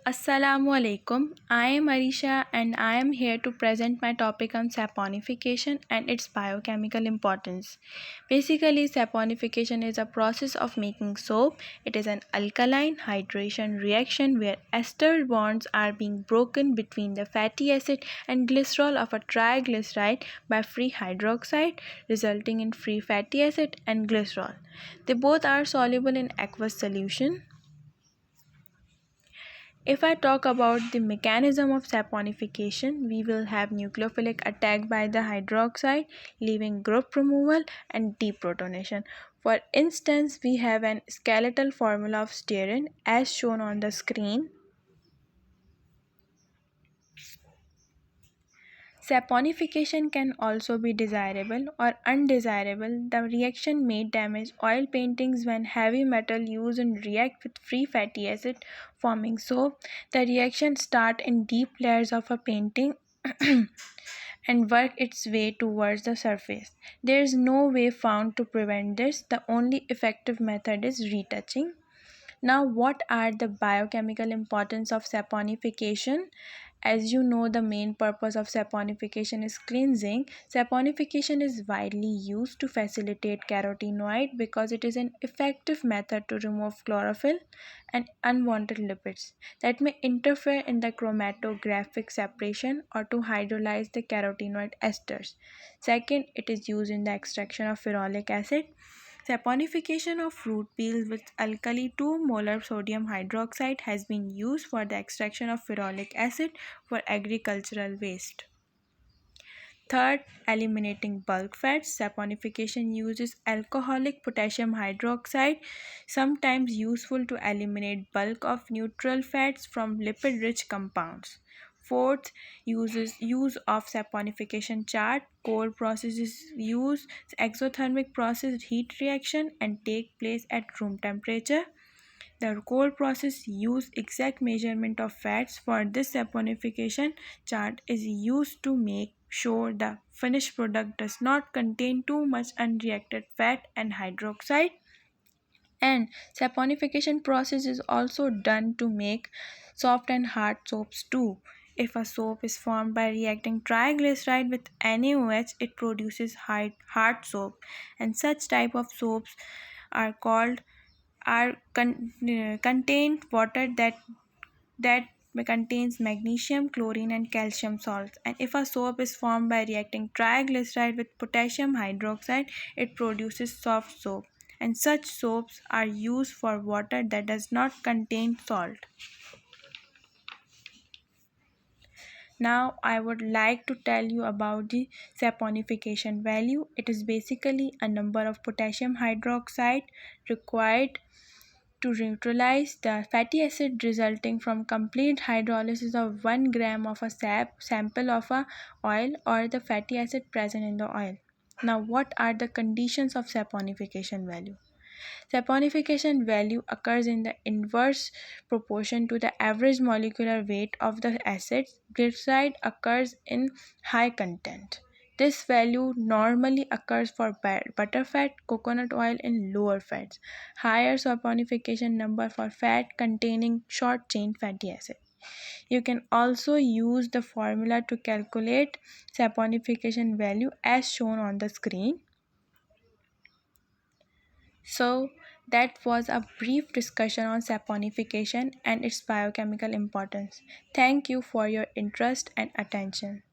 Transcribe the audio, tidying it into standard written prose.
Assalamu alaikum. I am Arisha and I am here to present my topic on saponification and its biochemical importance. Basically, saponification is a process of making soap. It is an alkaline hydration reaction where ester bonds are being broken between the fatty acid and glycerol of a triglyceride by free hydroxide, resulting in free fatty acid and glycerol. They both are soluble in aqueous solution. If I talk about the mechanism of saponification, we will have nucleophilic attack by the hydroxide, leaving group removal and deprotonation. For instance, we have an skeletal formula of stearin as shown on the screen. Saponification can also be desirable or undesirable. The reaction may damage oil paintings when heavy metal used react with free fatty acid forming soap. The reaction starts in deep layers of a painting and work its way towards the surface. There is no way found to prevent this. The only effective method is retouching. Now, what are the biochemical importance of saponification? As you know, the main purpose of saponification is cleansing. Saponification is widely used to facilitate carotenoid because it is an effective method to remove chlorophyll and unwanted lipids that may interfere in the chromatographic separation or to hydrolyze the carotenoid esters. Second, it is used in the extraction of ferrolic acid. Saponification of fruit peels with alkali 2-molar sodium hydroxide has been used for the extraction of ferrolic acid for agricultural waste. Third, eliminating bulk fats. Saponification uses alcoholic potassium hydroxide, sometimes useful to eliminate bulk of neutral fats from lipid-rich compounds. Fourth, use of saponification chart. Cold processes use exothermic process heat reaction and take place at room temperature. The cold process use exact measurement of fats. For this, saponification chart is used to make sure the finished product does not contain too much unreacted fat and hydroxide. And saponification process is also done to make soft and hard soaps too. If a soap is formed by reacting triglyceride with NaOH, it produces hard soap, and such type of soaps are called contain water that contains magnesium, chlorine, and calcium salts. And if a soap is formed by reacting triglyceride with potassium hydroxide, it produces soft soap. And such soaps are used for water that does not contain salt. Now I would like to tell you about the saponification value. It is basically a number of potassium hydroxide required to neutralize the fatty acid resulting from complete hydrolysis of 1 gram of a sample of a oil or the fatty acid present in the oil. Now, what are the conditions of saponification value? Saponification value occurs in the inverse proportion to the average molecular weight of the acid. Glyceride occurs in high content. This value normally occurs for butterfat, coconut oil, and lower fats. Higher saponification number for fat containing short chain fatty acid. You can also use the formula to calculate saponification value as shown on the screen. So, that was a brief discussion on saponification and its biochemical importance. Thank you for your interest and attention.